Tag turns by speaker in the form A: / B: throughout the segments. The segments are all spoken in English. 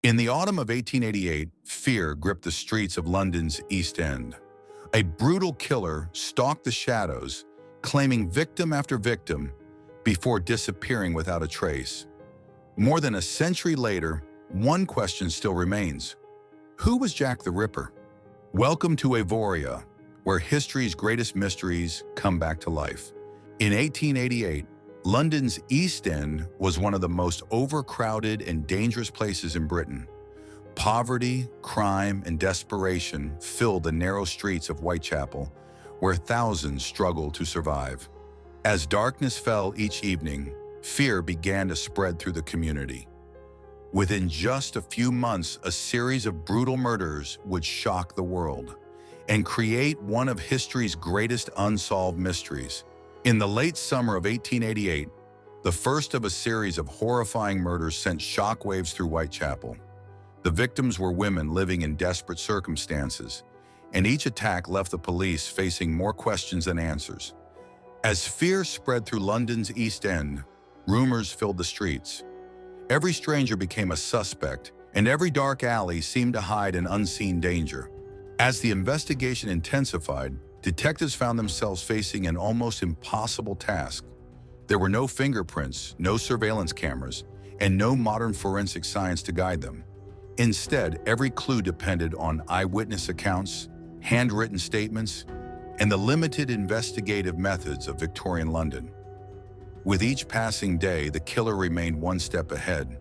A: In the autumn of 1888, fear gripped the streets of London's East End. A brutal killer stalked the shadows, claiming victim after victim before disappearing without a trace. More than a century later, one question still remains. Who was Jack the Ripper? Welcome to Avoria, where history's greatest mysteries come back to life. In 1888, London's East End was one of the most overcrowded and dangerous places in Britain. Poverty, crime, and desperation filled the narrow streets of Whitechapel, where thousands struggled to survive. As darkness fell each evening, fear began to spread through the community. Within just a few months, a series of brutal murders would shock the world and create one of history's greatest unsolved mysteries. In the late summer of 1888, the first of a series of horrifying murders sent shockwaves through Whitechapel. The victims were women living in desperate circumstances, and each attack left the police facing more questions than answers. As fear spread through London's East End, rumors filled the streets. Every stranger became a suspect, and every dark alley seemed to hide an unseen danger. As the investigation intensified, detectives found themselves facing an almost impossible task. There were no fingerprints, no surveillance cameras, and no modern forensic science to guide them. Instead, every clue depended on eyewitness accounts, handwritten statements, and the limited investigative methods of Victorian London. With each passing day, the killer remained one step ahead,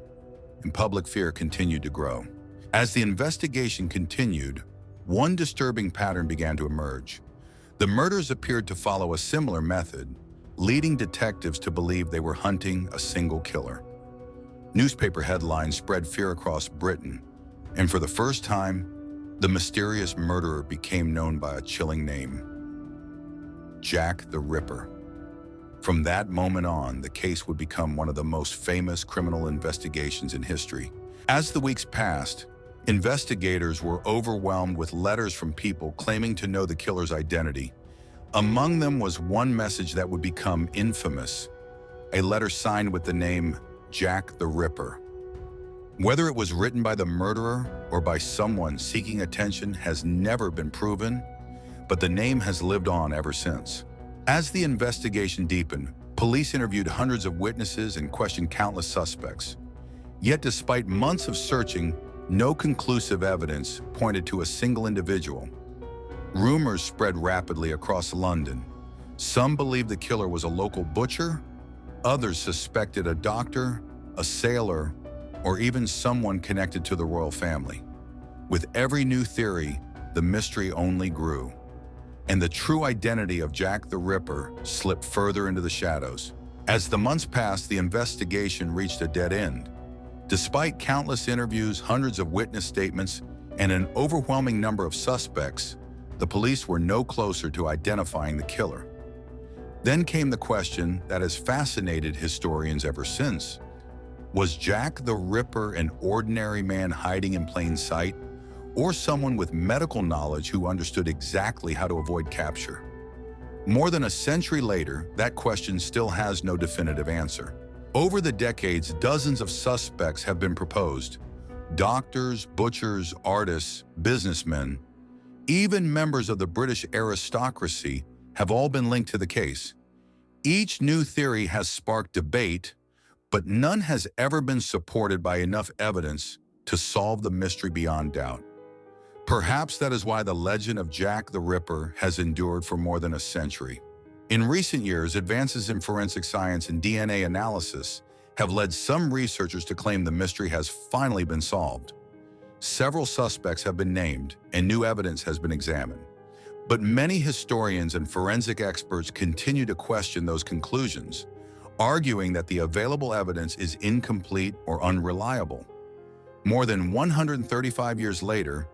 A: and public fear continued to grow. As the investigation continued, one disturbing pattern began to emerge. The murders appeared to follow a similar method, leading detectives to believe they were hunting a single killer. Newspaper headlines spread fear across Britain, and for the first time, the mysterious murderer became known by a chilling name: Jack the Ripper. From that moment on, the case would become one of the most famous criminal investigations in history. As the weeks passed, investigators were overwhelmed with letters from people claiming to know the killer's identity. Among them was one message that would become infamous, a letter signed with the name Jack the Ripper. Whether it was written by the murderer or by someone seeking attention has never been proven, but the name has lived on ever since. As the investigation deepened, police interviewed hundreds of witnesses and questioned countless suspects. Yet despite months of searching, no conclusive evidence pointed to a single individual. Rumors spread rapidly across London. Some believed the killer was a local butcher, others suspected a doctor, a sailor, or even someone connected to the royal family. With every new theory, the mystery only grew, and the true identity of Jack the Ripper slipped further into the shadows. As the months passed, the investigation reached a dead end. Despite countless interviews, hundreds of witness statements, and an overwhelming number of suspects, the police were no closer to identifying the killer. Then came the question that has fascinated historians ever since. Was Jack the Ripper an ordinary man hiding in plain sight, or someone with medical knowledge who understood exactly how to avoid capture? More than a century later, that question still has no definitive answer. Over the decades, dozens of suspects have been proposed. Doctors, butchers, artists, businessmen, even members of the British aristocracy have all been linked to the case. Each new theory has sparked debate, but none has ever been supported by enough evidence to solve the mystery beyond doubt. Perhaps that is why the legend of Jack the Ripper has endured for more than a century. In recent years, advances in forensic science and DNA analysis have led some researchers to claim the mystery has finally been solved. Several suspects have been named, and new evidence has been examined. But many historians and forensic experts continue to question those conclusions, arguing that the available evidence is incomplete or unreliable. More than 135 years later,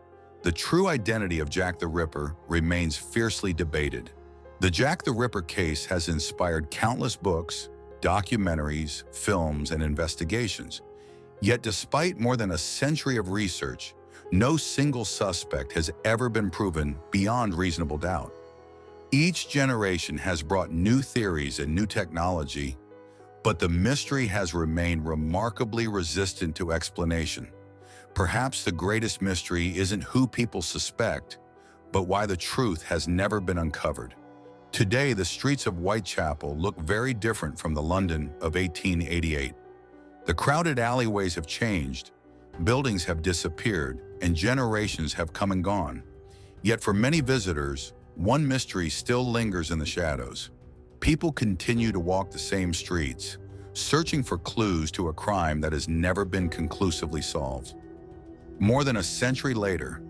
A: the true identity of Jack the Ripper remains fiercely debated. The Jack the Ripper case has inspired countless books, documentaries, films, and investigations. Yet despite more than a century of research, no single suspect has ever been proven beyond reasonable doubt. Each generation has brought new theories and new technology, but the mystery has remained remarkably resistant to explanation. Perhaps the greatest mystery isn't who people suspect, but why the truth has never been uncovered. Today, the streets of Whitechapel look very different from the London of 1888. The crowded alleyways have changed, buildings have disappeared, and generations have come and gone. Yet for many visitors, one mystery still lingers in the shadows. People continue to walk the same streets, searching for clues to a crime that has never been conclusively solved. More than a century later,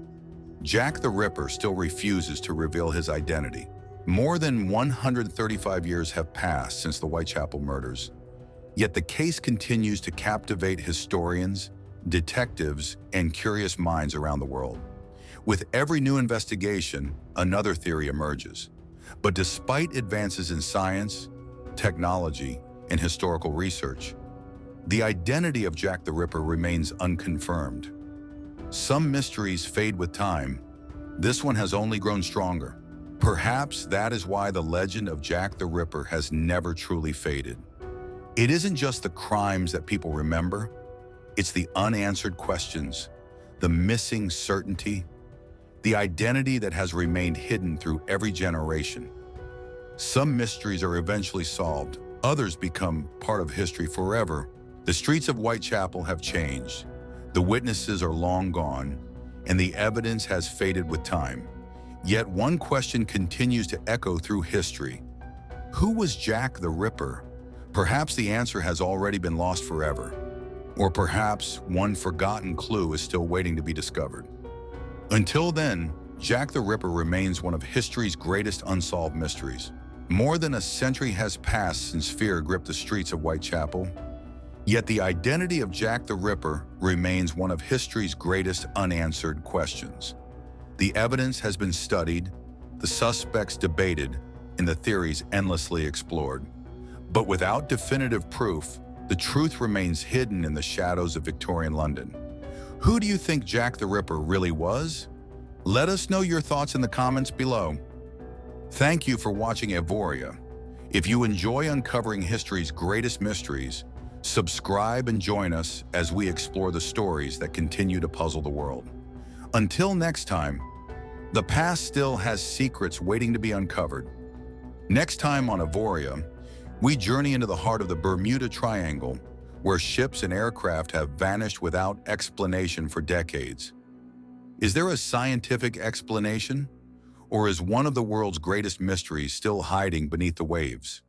A: Jack the Ripper still refuses to reveal his identity. More than 135 years have passed since the Whitechapel murders, yet the case continues to captivate historians, detectives, and curious minds around the world. With every new investigation, another theory emerges. But despite advances in science, technology, and historical research, the identity of Jack the Ripper remains unconfirmed. Some mysteries fade with time. This one has only grown stronger. Perhaps that is why the legend of Jack the Ripper has never truly faded. It isn't just the crimes that people remember, it's the unanswered questions, the missing certainty, the identity that has remained hidden through every generation. Some mysteries are eventually solved, others become part of history forever. The streets of Whitechapel have changed, the witnesses are long gone, and the evidence has faded with time. Yet one question continues to echo through history. Who was Jack the Ripper? Perhaps the answer has already been lost forever. Or perhaps one forgotten clue is still waiting to be discovered. Until then, Jack the Ripper remains one of history's greatest unsolved mysteries. More than a century has passed since fear gripped the streets of Whitechapel, yet the identity of Jack the Ripper remains one of history's greatest unanswered questions. The evidence has been studied, the suspects debated, and the theories endlessly explored. But without definitive proof, the truth remains hidden in the shadows of Victorian London. Who do you think Jack the Ripper really was? Let us know your thoughts in the comments below. Thank you for watching Evoria. If you enjoy uncovering history's greatest mysteries, subscribe and join us as we explore the stories that continue to puzzle the world. Until next time, the past still has secrets waiting to be uncovered. Next time on Evoria, we journey into the heart of the Bermuda Triangle, where ships and aircraft have vanished without explanation for decades. Is there a scientific explanation? Or is one of the world's greatest mysteries still hiding beneath the waves?